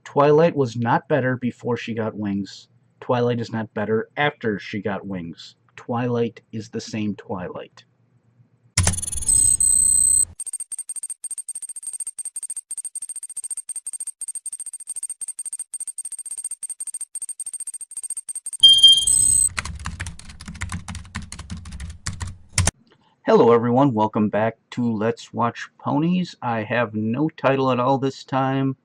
Twilight was not better before she got wings. Twilight is not better after she got wings. Twilight is the same Twilight. Hello everyone, welcome back to Let's Watch Ponies. I have no title at all this time,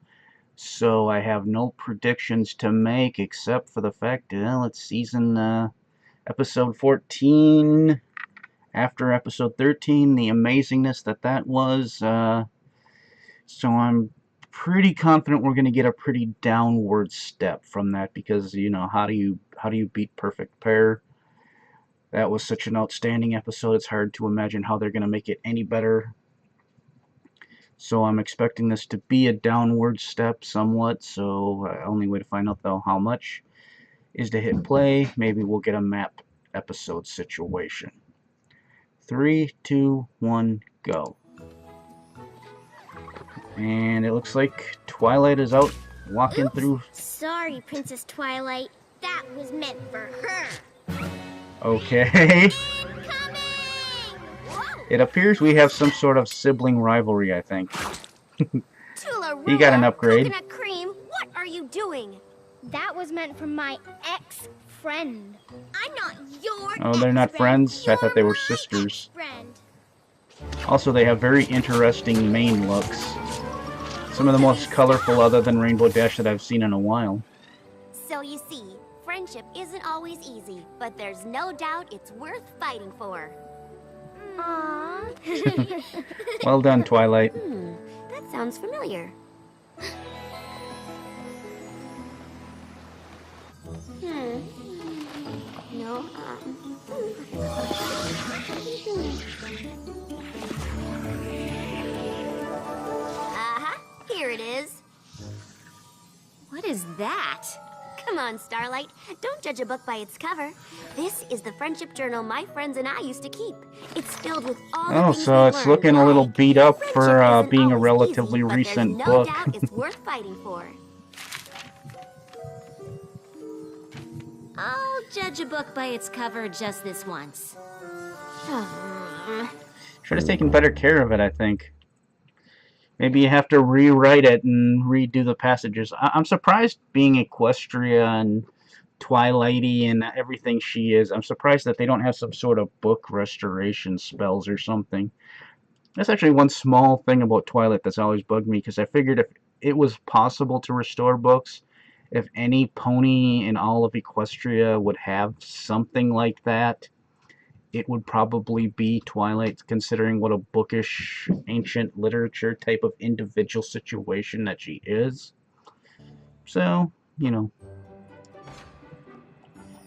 so I have no predictions to make except for the fact that it's season episode 14 after episode 13, the amazingness that was. So I'm pretty confident we're going to get a pretty downward step from that because, you know, how do you beat Perfect Pair? That was such an outstanding episode, it's hard to imagine how they're going to make it any better. So I'm expecting this to be a downward step somewhat, so only way to find out though how much is to hit play. Maybe we'll get a map episode situation. 3, 2, 1, go. And it looks like Twilight is out walking through. Sorry, Princess Twilight. That was meant for her. Okay. It appears we have some sort of sibling rivalry, I think. He got an upgrade. Coconut cream, what are you doing? That was meant for my ex-friend. I'm not your Oh, they're not friends? I thought they were sisters. Also, they have very interesting mane looks. Some of the most colorful other than Rainbow Dash that I've seen in a while. So you see, friendship isn't always easy, but there's no doubt it's worth fighting for. Aww. Well done, Twilight. That sounds familiar. No. Here it is. What is that? Come on, Starlight. Don't judge a book by its cover. This is the friendship journal my friends and I used to keep. It's filled with all the things so we it's learned, looking a little like beat up friendship for isn't being a always relatively easy, but recent there's book. No doubt it's worth fighting for. I'll judge a book by its cover just this once. Should have taken better care of it, I think. Maybe you have to rewrite it and redo the passages. I'm surprised, being Equestria and Twilighty and everything she is, I'm surprised that they don't have some sort of book restoration spells or something. That's actually one small thing about Twilight that's always bugged me, because I figured if it was possible to restore books, if any pony in all of Equestria would have something like that, it would probably be Twilight, considering what a bookish, ancient literature type of individual situation that she is. So, you know.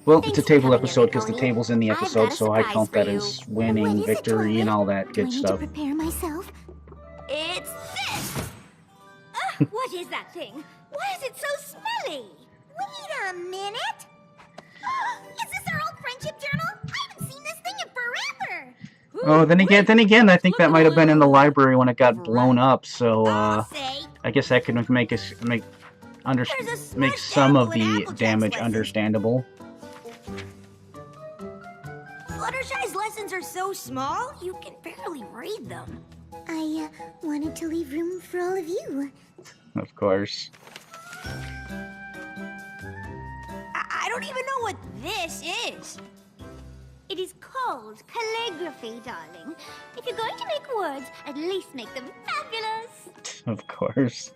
Well, it's a table episode because the table's in the episode, so I count that as winning, victory, and all that good stuff. Do I need to prepare myself? It's this! What is that thing? Why is it so smelly? Wait a minute! Is this our old friendship journal? I haven't seen this thing in forever! Oh, then again, I think that might have been in the library when it got blown up, so, I guess that could make some of the damage understandable. Fluttershy's lessons are so small, you can barely read them. I wanted to leave room for all of you. Of course. I don't even know what this is. It is called calligraphy, darling. If you're going to make words, at least make them fabulous. Of course.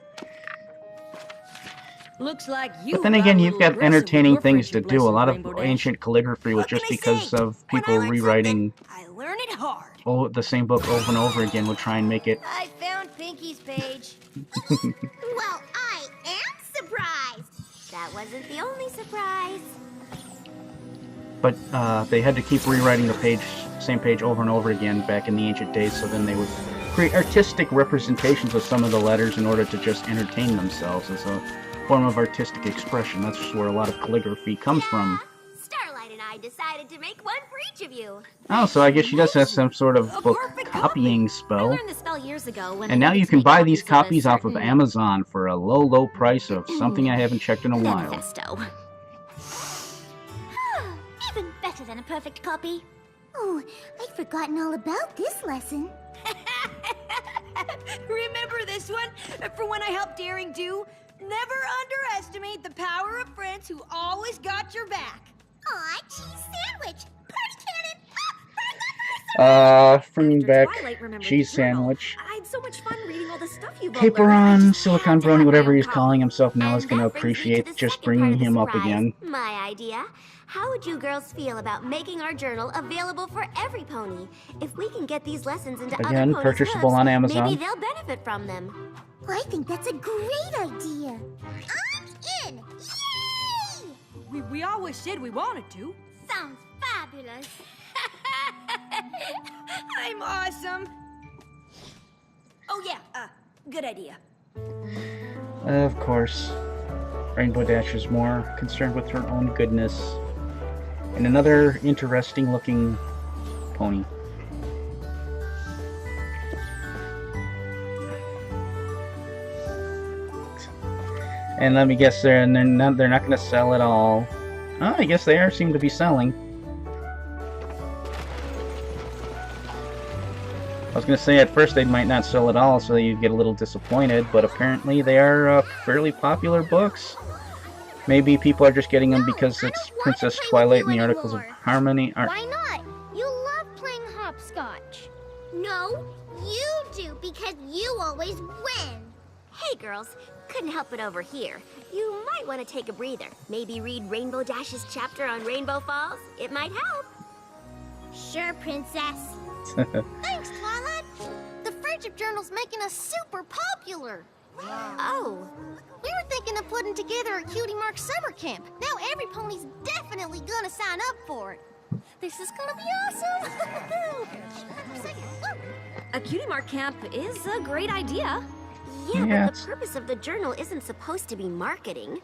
Looks like you. But then again, you've got entertaining things to do. A lot of ancient calligraphy was just because of people rewriting I learn it hard. the same book over and over again would try and make it. I found Pinky's page. Well, I am surprised. That wasn't the only surprise. But they had to keep rewriting the same page over and over again back in the ancient days, so then they would create artistic representations of some of the letters in order to just entertain themselves as a form of artistic expression. That's just where a lot of calligraphy comes from. Starlight and I decided to make one for each of you. Oh, so I guess she does have some sort of A book perfect copying copy. I spell. learned the spell years ago when And I now needed you to can make buy these of a copies off of certain Amazon for a low, low price of something I haven't checked in a while. manifesto. Even better than a perfect copy. Oh, I'd forgotten all about this lesson. Remember this one? For when I helped Daring do? Never underestimate the power of friends who always got your back. Aw, cheese sandwich! Party cannon! Bringing After back Twilight remembered cheese the journal, sandwich. I had so much fun reading all the stuff you've all Paper learned. I on, just Silicon had to Brony, have my whatever own he's copy. calling himself now, is And going to that brings me to appreciate the just second part bringing of the him up surprise. again. My idea. How would you girls feel about making our journal available for every pony? If we can get these lessons into Again, other ponies' purchasable hooves, on Amazon. maybe they'll benefit from them. I think that's a great idea. I'm in! Yay! We always said we wanted to. Sounds fabulous. I'm awesome. Oh yeah, good idea. Of course, Rainbow Dash is more concerned with her own goodness. And another interesting looking pony. And let me guess, they're not going to sell at all. Oh, I guess they seem to be selling. I was going to say at first they might not sell at all, so you'd get a little disappointed, but apparently they are fairly popular books. Maybe people are just getting them because it's Princess Twilight and the Articles of Harmony. Why not? You love playing hopscotch. No, you do, because you always win. Hey, girls. Couldn't help it over here. You might want to take a breather. Maybe read Rainbow Dash's chapter on Rainbow Falls. It might help. Sure, Princess. Thanks, Twilight. The Friendship Journal's making us super popular. Oh. We were thinking of putting together a Cutie Mark summer camp. Now every pony's definitely gonna sign up for it. This is gonna be awesome. A Cutie Mark camp is a great idea. Yeah, but the purpose of the journal isn't supposed to be marketing.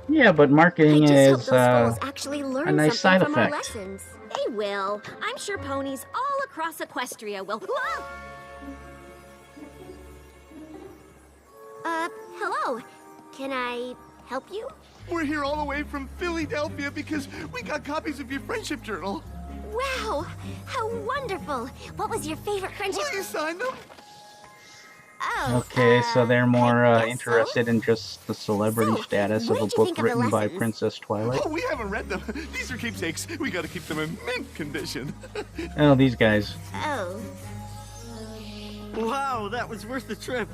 Yeah, but marketing I just is hope those fools actually learn a nice side something from our effect. lessons. They will. I'm sure ponies all across Equestria will. Whoa! Hello. Can I help you? We're here all the way from Philadelphia because we got copies of your friendship journal. Wow, how wonderful. What was your favorite friendship? Will you sign them? Oh, Okay, so they're more I guess interested in just the celebrity So, status what of a did you book think of the written by lessons? Princess Twilight. Oh, we haven't read them. These are keepsakes. We gotta keep them in mint condition. Oh, these guys. Oh. Wow, that was worth the trip.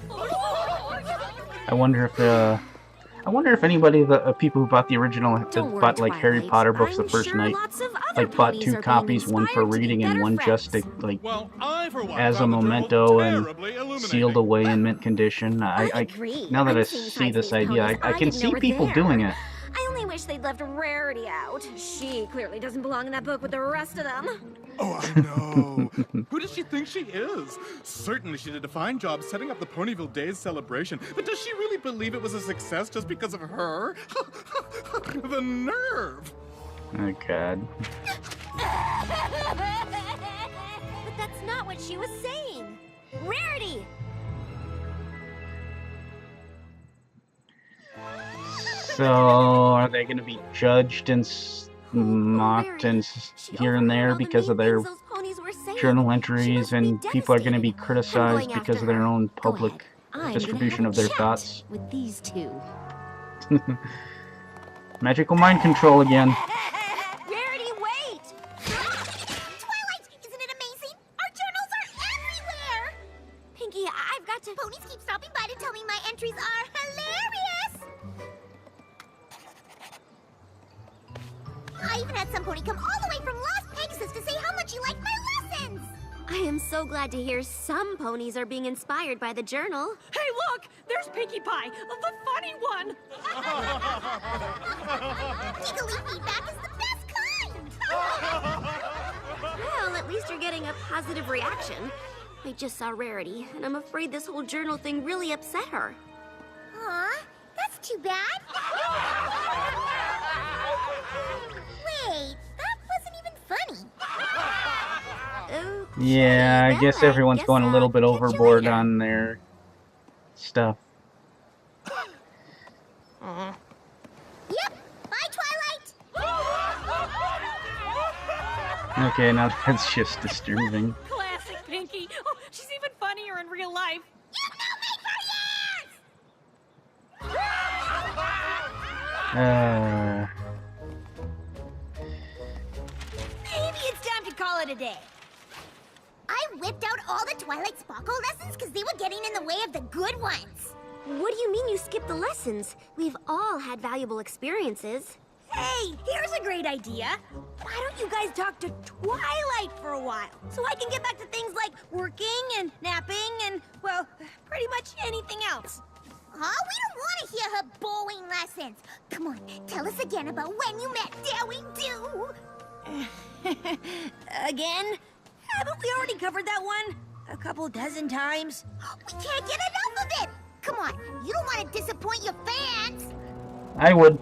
I wonder if anybody, the people who bought the original, Don't worry, bought like Harry Twilight. Potter books I'm the first sure night, lots of other like bought ponies 2 are being copies, one for inspired to be reading and better one just to friends. like Well, I, for one, as a found the journal memento and terribly illuminating. sealed away in mint condition. I agree. Now that I'm I seeing see sides this of these idea, ponies I can didn't see know were people there. doing it. I only wish they'd left Rarity out. She clearly doesn't belong in that book with the rest of them. Oh, I know. Who does she think she is? Certainly she did a fine job setting up the Ponyville Days celebration, but does she really believe it was a success just because of her? The nerve! Oh god. But that's not what she was saying. Rarity! So, are they going to be judged and mocked and here and there because of their journal entries, and people are going to be criticized because of their own public distribution of their thoughts? With these two. Magical mind control again. Rarity, wait! Twilight, isn't it amazing? Our journals are everywhere! Pinky, I've got to... Ponies keep stopping by to tell me my entries are hilarious! I even had some pony come all the way from Las Pegasus to say how much you like my lessons! I am so glad to hear some ponies are being inspired by the journal. Hey, look! There's Pinkie Pie, the funny one! Giggly feedback is the best kind! Well, at least you're getting a positive reaction. I just saw Rarity, and I'm afraid this whole journal thing really upset her. Aw, that's too bad. Yeah, I guess everyone's going a little bit catch you overboard later. on their stuff. Yep. Bye, Twilight. Okay, now that's just disturbing. Classic Pinky. Oh, she's even funnier in real life. You know me for years! Maybe it's time to call it a day. I whipped out all the Twilight Sparkle lessons because they were getting in the way of the good ones. What do you mean you skipped the lessons? We've all had valuable experiences. Hey, here's a great idea. Why don't you guys talk to Twilight for a while? So I can get back to things like working and napping and, well, pretty much anything else. Oh, we don't want to hear her boring lessons. Come on, tell us again about when you met Dare Do. Again? Haven't we already covered that one? A couple dozen times? We can't get enough of it. Come on, you don't want to disappoint your fans. I would.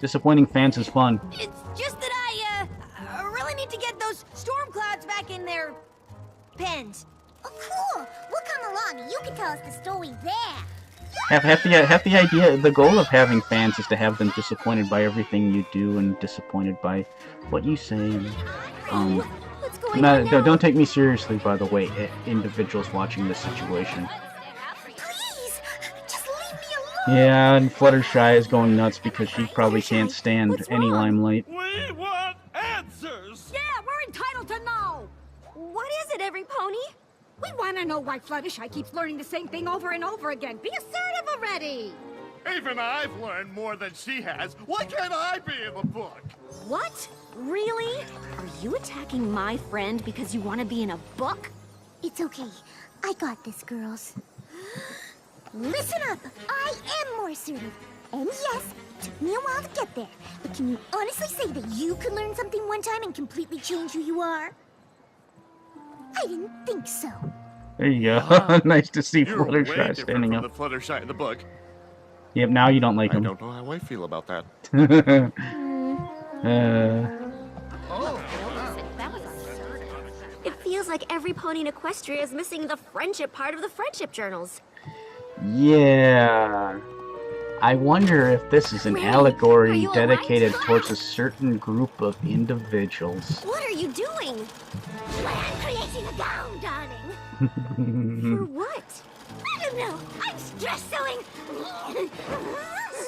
Disappointing fans is fun. It's just that I really need to get those storm clouds back in their pens. Oh, cool. We'll come along and you can tell us the story there. Half the idea, the goal of having fans is to have them disappointed by everything you do and disappointed by what you say. And, What's going on now? don't take me seriously, by the way, individuals watching this situation. Please, just leave me alone. Yeah, and Fluttershy is going nuts because she probably can't stand What's any wrong? limelight. We want answers! Yeah, we're entitled to know. What is it, every pony? We want to know why Fluttershy keeps learning the same thing over and over again. Be assertive already. Even I've learned more than she has. Why can't I be in the book? What? Really? Are you attacking my friend because you want to be in a book? It's okay. I got this, girls. Listen up. I am more assertive. And yes, it took me a while to get there. But can you honestly say that you could learn something one time and completely change who you are? I didn't think so. There you go. Nice to see You're way Fluttershy different standing from up. the Fluttershy in the book. Yep, now you don't like I him. don't know how I feel about that. It feels like every pony in Equestria is missing the friendship part of the friendship journals. Yeah. I wonder if this is an Ray, allegory are you dedicated alright? towards a certain group of individuals. What are you doing? Why, I'm creating a gown, darling. For what? I don't know. I'm stress sewing.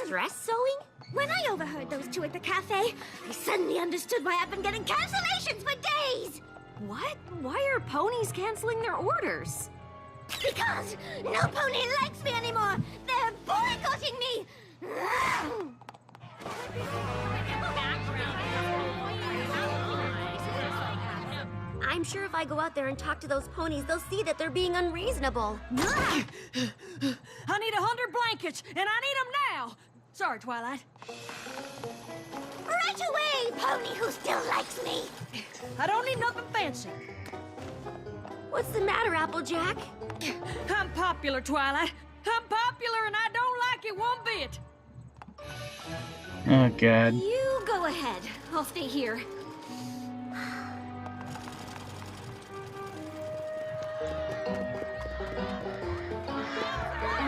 Stress sewing? When I overheard those two at the cafe, I suddenly understood why I've been getting cancellations for days. What? Why are ponies canceling their orders? Because no pony likes me anymore. They're boycotting me. I'm sure if I go out there and talk to those ponies, they'll see that they're being unreasonable. I need 100 blankets, and I need them now. Sorry, Twilight. Right away, pony who still likes me. I don't need nothing fancy. What's the matter, Applejack? I'm popular, Twilight. I'm popular, and I don't like it one bit. Oh, God. You go ahead. I'll stay here.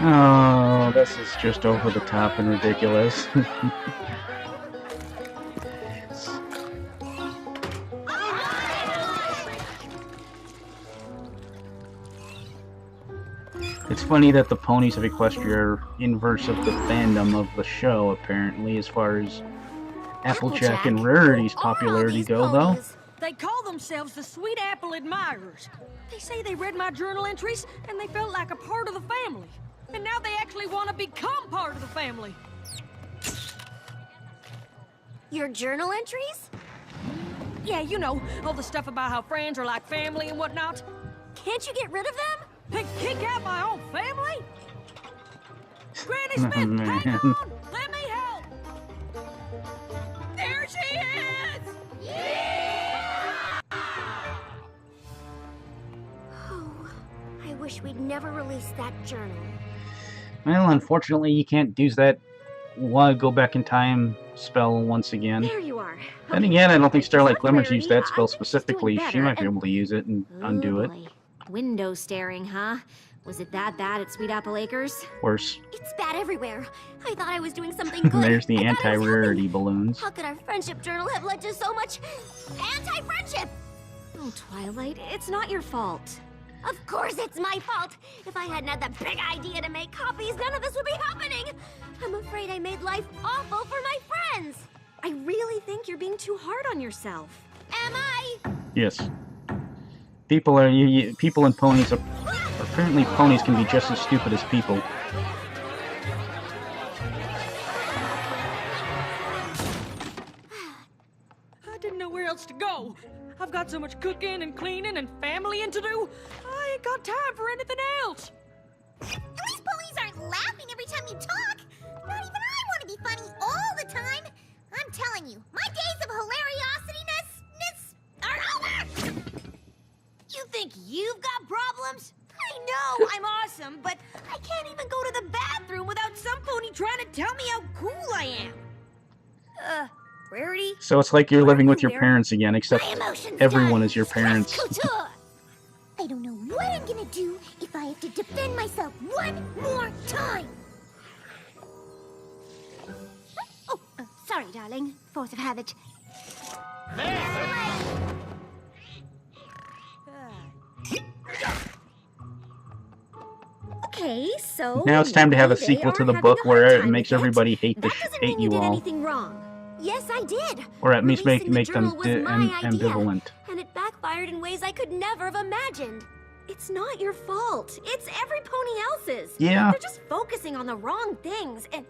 Oh, this is just over the top and ridiculous. It's funny that the ponies of Equestria are inverse of the fandom of the show, apparently, as far as Applejack and Rarity's Who are all popularity these go, though. ponies? They call themselves the Sweet Apple Admirers. They say they read my journal entries, and they felt like a part of the family. And now they actually want to become part of the family. Your journal entries? Yeah, you know, all the stuff about how friends are like family and whatnot. Can't you get rid of them? And kick out my own family? Granny Smith, hang Man. on! Let me help! There she is! Oh, I wish we'd never released that journal. Well, unfortunately, you can't use that go back in time spell once again. There you are. Then again, I don't think Starlight Not Glimmers Rarity, used that I spell think she's doing specifically. She better, might be and- able to use it and undo it. boy. Window staring, huh? Was it that bad at Sweet Apple Acres? Worse. It's bad everywhere. I thought I was doing something good. There's the I thought I was anti-rarity helping. balloons. How could our friendship journal have led to so much anti-friendship? Oh, Twilight, it's not your fault. Of course it's my fault. If I hadn't had that big idea to make copies, none of this would be happening. I'm afraid I made life awful for my friends. I really think you're being too hard on yourself. Am I? Yes. People are people and ponies are apparently ponies can be just as stupid as people. I didn't know where else to go. I've got so much cooking and cleaning and familying to do. I ain't got time for anything else. At least ponies aren't laughing every time you talk. Not even I want to be funny all the time. I'm telling you, my days of hilariosityness are over. You think you've got problems? I know I'm awesome, but I can't even go to the bathroom without some pony trying to tell me how cool I am. Rarity? So it's like you're living with your Where- parents again, except My emotions everyone done. is your parents. Couture. I don't know what I'm gonna do if I have to defend myself one more time. Oh, sorry, darling. Force of habit. Okay, so Now it's time to have a maybe sequel they to are the having book a where hard it time makes with it. everybody hate That doesn't hate mean you did all, anything wrong. Yes, I did. or at least Releasing the make them journal was my idea, ambivalent. and it backfired in ways I could never have imagined. It's not your fault. It's every pony else's. Yeah. They're just focusing on the wrong things and...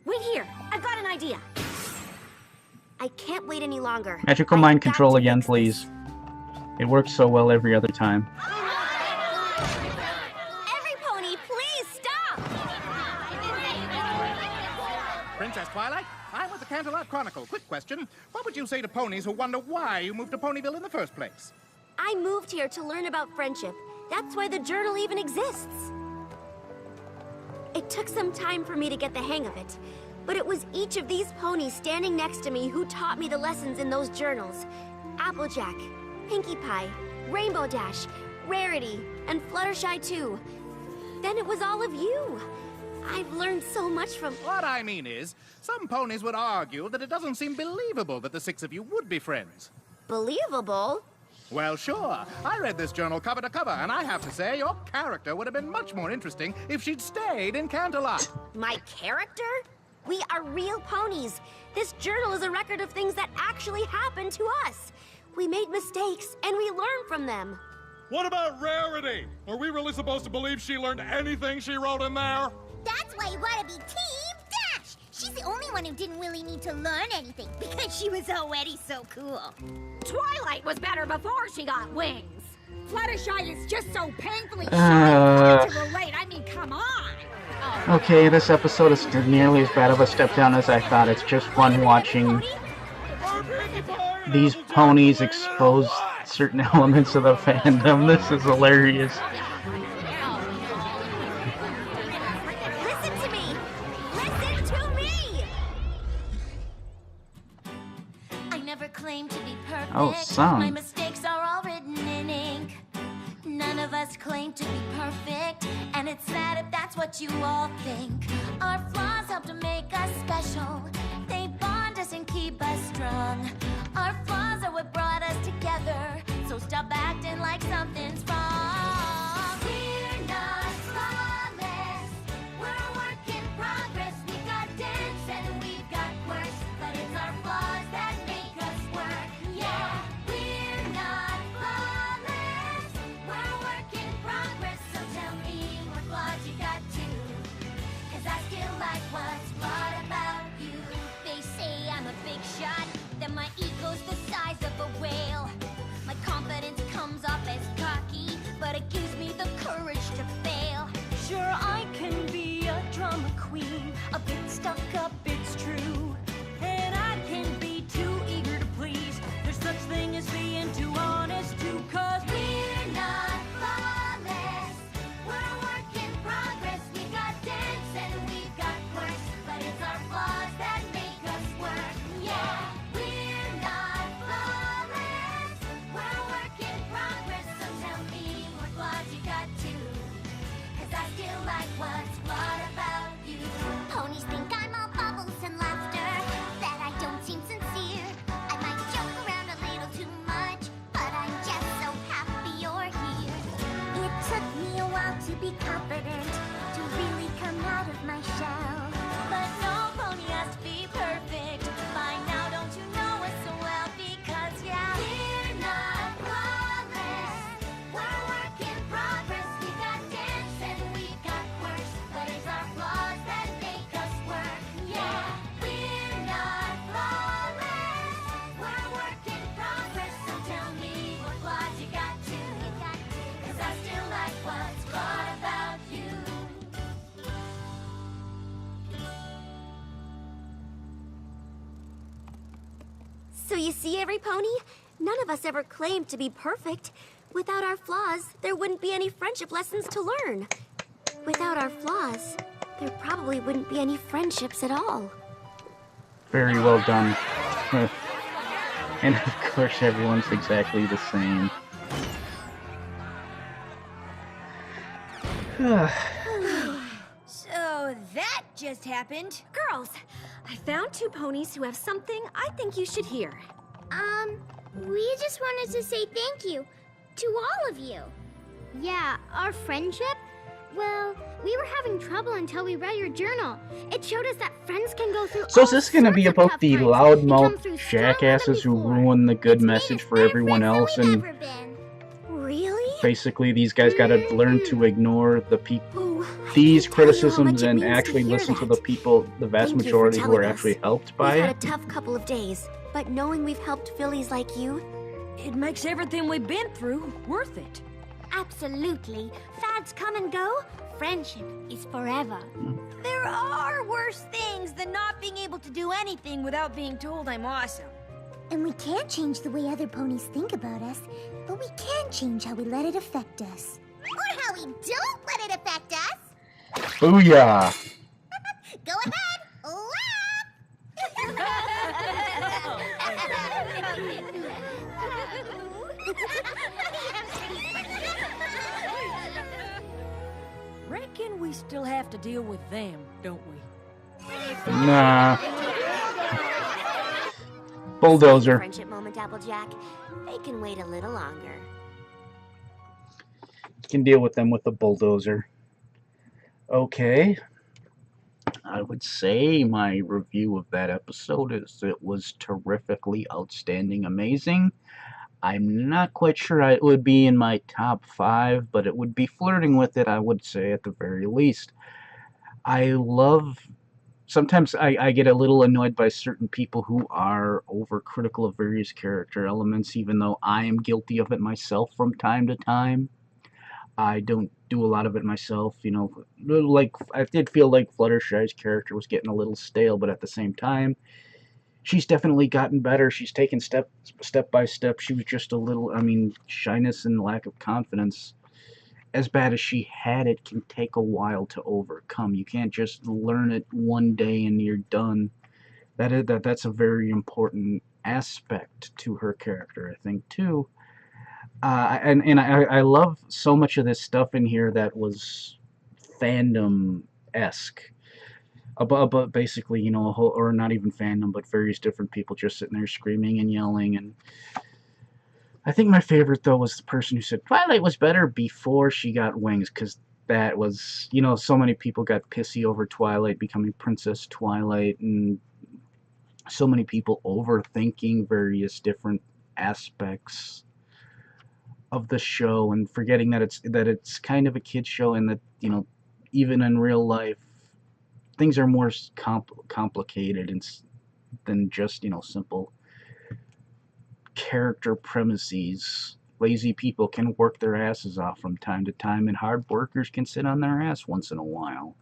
Wait here. I've got an idea. I can't wait any longer. Magical I've mind got control to again, fix please. this. It works so well every other time. Every pony, please stop! Princess Twilight, I'm with the Canterlot Chronicle. Quick question. What would you say to ponies who wonder why you moved to Ponyville in the first place? I moved here to learn about friendship. That's why the journal even exists. It took some time for me to get the hang of it, but it was each of these ponies standing next to me who taught me the lessons in those journals. Applejack, Pinkie Pie, Rainbow Dash, Rarity, and Fluttershy too. Then it was all of you. I've learned so much from... What I mean is, some ponies would argue that it doesn't seem believable that the six of you would be friends. Believable? Well, sure. I read this journal cover to cover, and I have to say, your character would have been much more interesting if she'd stayed in Canterlot. My character? We are real ponies. This journal is a record of things that actually happened to us. We made mistakes, and we learned from them. What about Rarity? Are we really supposed to believe she learned anything she wrote in there? That's why you gotta be Team Dash. She's the only one who didn't really need to learn anything because she was already so cool. Twilight was better before she got wings. Fluttershy is just so painfully shy. Uh. It's hard to relate. I mean, come on. Okay, this episode is nearly as bad of a step down as I thought. It's just fun watching these ponies expose certain elements of the fandom. This is hilarious. Listen to me! Listen to me! I never claimed to be perfect. Oh, son. My mistakes are all written in ink. None of us claim to be perfect, and it's sad if that's what you all think. Our flaws help to make us special. They bond us and keep us strong. Our flaws are what brought us together, so stop acting like something's wrong. We're not flawless. We're a work in progress. We got dents and we've got quirks, but it's our flaws that make us work. Yeah, we're not flawless. We're a work in progress, so tell me what flaws you got too. 'Cause I still like what's flawed about you. They say I'm a big shot, that my ego's the size of a whale. My confidence comes off as cocky, but it gives me the courage to fail. Sure, I can be a drama queen, a bit stuck up, it's true. And I can be too eager to please. There's such thing as being too honest too, 'cause We're not flawless. We're a work in progress. We got dents and we've got quirks, but it's our flaws that make us work. Yeah, we're you see, every pony? None of us ever claimed to be perfect. Without our flaws, there wouldn't be any friendship lessons to learn. Without our flaws, there probably wouldn't be any friendships at all. Very well done. And of course, everyone's exactly the same. So that just happened. Girls, I found 2 ponies who have something I think you should hear. We just wanted to say thank you to all of you. Yeah, our friendship? Well, we were having trouble until we read your journal. It showed us that friends can go through So all is this going to be sorts of about tough the times and loudmouth come through stronger than jackasses who before. ruin the good It's made message us for better everyone friends than else, we've and ever been. Really? basically these guys got to learn to ignore the people, Oh, these I can't tell you how criticisms, much it and means to actually hear listen to that. the people, the vast Thank you for majority who are telling actually us. helped by We've had it. a tough couple of days, but knowing we've helped fillies like you, It makes everything we've been through worth it. Absolutely. Fads come and go. Friendship is forever. There are worse things than not being able to do anything without being told I'm awesome. And we can't change the way other ponies think about us, but we can change how we let it affect us. Or how we don't let it affect us. Booyah! Go ahead, Reckon we still have to deal with them, don't we? Nah. Bulldozer. friendship moment, Applejack, they can wait a little longer. You can deal with them with the bulldozer. Okay. I would say my review of that episode is it was terrifically outstanding, amazing. I'm not quite sure it would be in my top 5, but it would be flirting with it, I would say, at the very least. I love... Sometimes I get a little annoyed by certain people who are overcritical of various character elements, even though I am guilty of it myself from time to time. I don't do a lot of it myself, you know. Like, I did feel like Fluttershy's character was getting a little stale, but at the same time, she's definitely gotten better. She's taken step by step. She was just a little, I mean, shyness and lack of confidence, as bad as she had it, can take a while to overcome. You can't just learn it one day and you're done. That's a very important aspect to her character, I think, too. And I love so much of this stuff in here that was fandom-esque. About basically, you know, a whole, or not even fandom, but various different people just sitting there screaming and yelling. And I think my favorite, though, was the person who said Twilight was better before she got wings, because that was, you know, so many people got pissy over Twilight becoming Princess Twilight, and so many people overthinking various different aspects of the show and forgetting that it's kind of a kid's show, and that, you know, even in real life things are more complicated than just, you know, simple character premises. Lazy people can work their asses off from time to time, and hard workers can sit on their ass once in a while.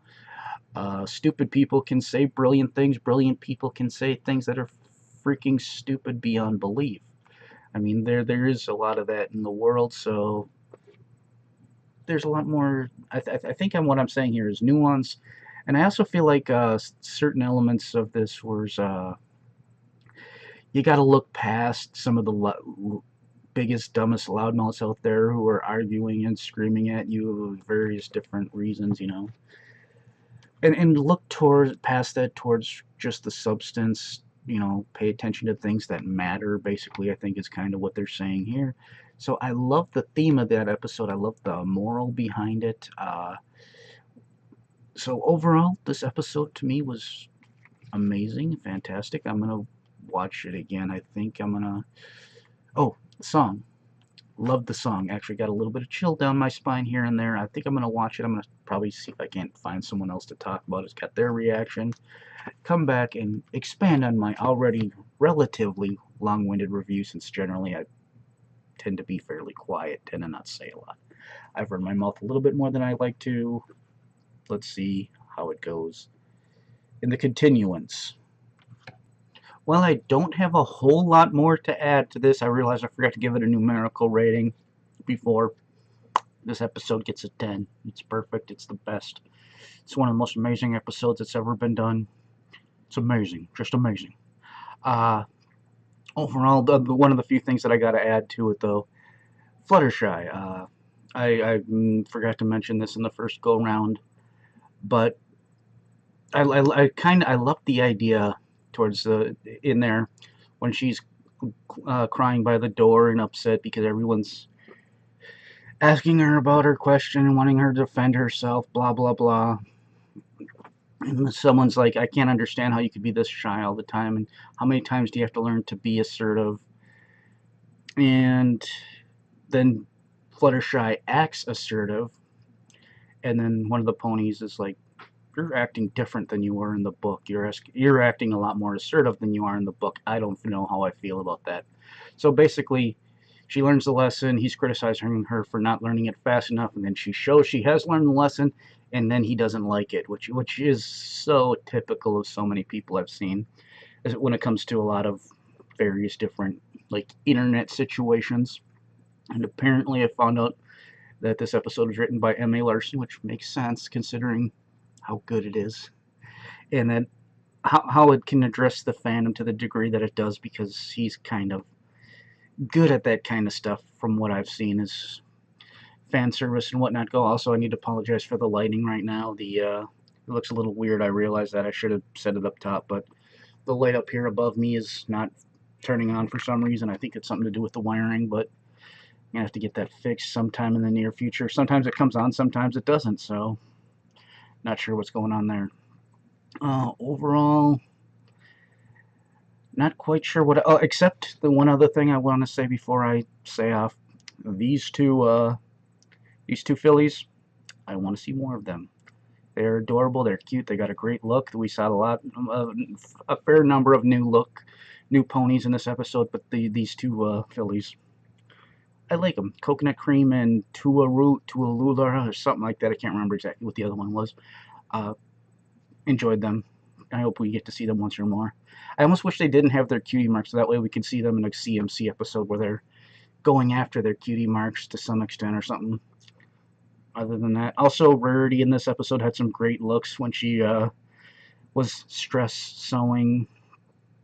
Stupid people can say brilliant things. Brilliant people can say things that are freaking stupid beyond belief. I mean, there is a lot of that in the world, so there's a lot more. I think what I'm saying here is nuance, and I also feel like certain elements of this was you got to look past some of the biggest, dumbest loudmouths out there who are arguing and screaming at you for various different reasons, you know, and look past that towards just the substance. You know, pay attention to things that matter, basically, I think is kind of what they're saying here. So I love the theme of that episode. I love the moral behind it. So overall, this episode to me was amazing, fantastic. I'm going to watch it again. I think I'm going to... Oh, the song. Love the song. Actually got a little bit of chill down my spine here and there. I think I'm going to watch it. I'm going to probably see if I can't find someone else to talk about it. Get their reaction. Come back and expand on my already relatively long-winded review, since generally I tend to be fairly quiet, tend to not say a lot. I've run my mouth a little bit more than I like to. Let's see how it goes in the continuance. Well, I don't have a whole lot more to add to this. I realized I forgot to give it a numerical rating before. This episode gets a 10. It's perfect. It's the best. It's one of the most amazing episodes that's ever been done. It's amazing. Just amazing. Overall, one of the few things that I got to add to it, though, Fluttershy. I forgot to mention this in the first go-round, but I love the idea towards in there when she's crying by the door and upset because everyone's asking her about her question and wanting her to defend herself, blah blah blah. And someone's like, I can't understand how you could be this shy all the time, and how many times do you have to learn to be assertive? And then Fluttershy acts assertive, and then one of the ponies is like, you're acting different than you were in the book. You're acting a lot more assertive than you are in the book. I don't know how I feel about that. So basically, she learns the lesson. He's criticizing her for not learning it fast enough, and then she shows she has learned the lesson, and then he doesn't like it, which is so typical of so many people I've seen when it comes to a lot of various different like internet situations. And apparently, I found out that this episode was written by M.A. Larson, which makes sense considering how good it is, and then how it can address the fandom to the degree that it does, because he's kind of good at that kind of stuff from what I've seen as fan service and whatnot go. Also, I need to apologize for the lighting right now. It looks a little weird. I realize that I should have set it up top, but the light up here above me is not turning on for some reason. I think it's something to do with the wiring, but I'm gonna have to get that fixed sometime in the near future. Sometimes it comes on, sometimes it doesn't, so not sure what's going on there. Overall, not quite sure what. Oh, except the one other thing I want to say before I say off. These two fillies, I want to see more of them. They're adorable. They're cute. They got a great look. We saw a fair number of new ponies in this episode, but these two fillies, I like them. Coconut Cream and Tualula or something like that. I can't remember exactly what the other one was. Enjoyed them. I hope we get to see them once or more. I almost wish they didn't have their cutie marks, so that way we could see them in a CMC episode where they're going after their cutie marks to some extent or something. Other than that, also Rarity in this episode had some great looks when she was stress sewing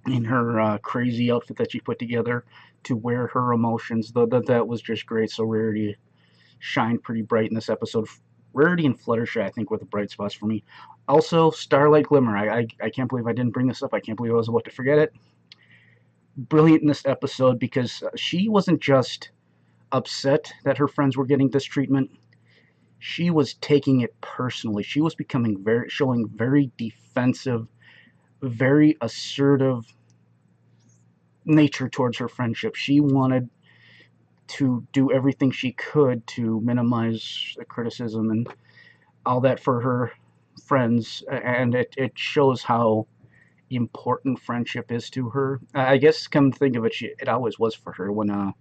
in her crazy outfit that she put together to wear her emotions. That was just great. So Rarity shined pretty bright in this episode. Rarity and Fluttershy, I think, were the bright spots for me. Also, Starlight Glimmer. I can't believe I didn't bring this up. I can't believe I was about to forget it. Brilliant in this episode because she wasn't just upset that her friends were getting this treatment. She was taking it personally. She was showing very defensive, very assertive nature towards her friendship. She wanted to do everything she could to minimize the criticism and all that for her friends, and it shows how important friendship is to her. I guess, come to think of it, it always was for her. When I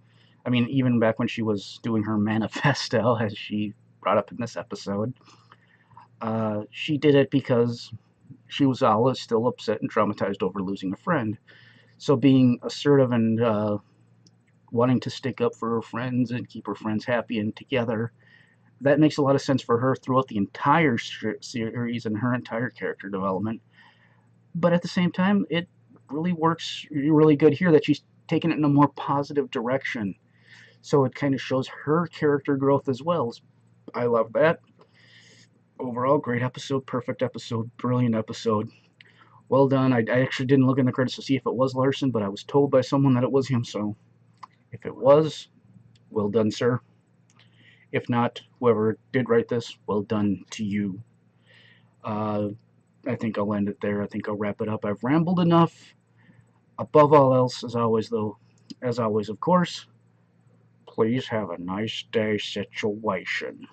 mean, even back when she was doing her manifesto, as she brought up in this episode, she did it because she was always still upset and traumatized over losing a friend. So being assertive and wanting to stick up for her friends and keep her friends happy and together, that makes a lot of sense for her throughout the entire series and her entire character development. But at the same time, it really works really good here that she's taken it in a more positive direction. So it kind of shows her character growth as well. I love that. Overall, great episode, perfect episode, brilliant episode. Well done. I actually didn't look in the credits to see if it was Larson, but I was told by someone that it was him, so if it was, well done, sir. If not, whoever did write this, well done to you. I think I'll end it there. I think I'll wrap it up. I've rambled enough. Above all else, as always, of course, please have a nice day situation.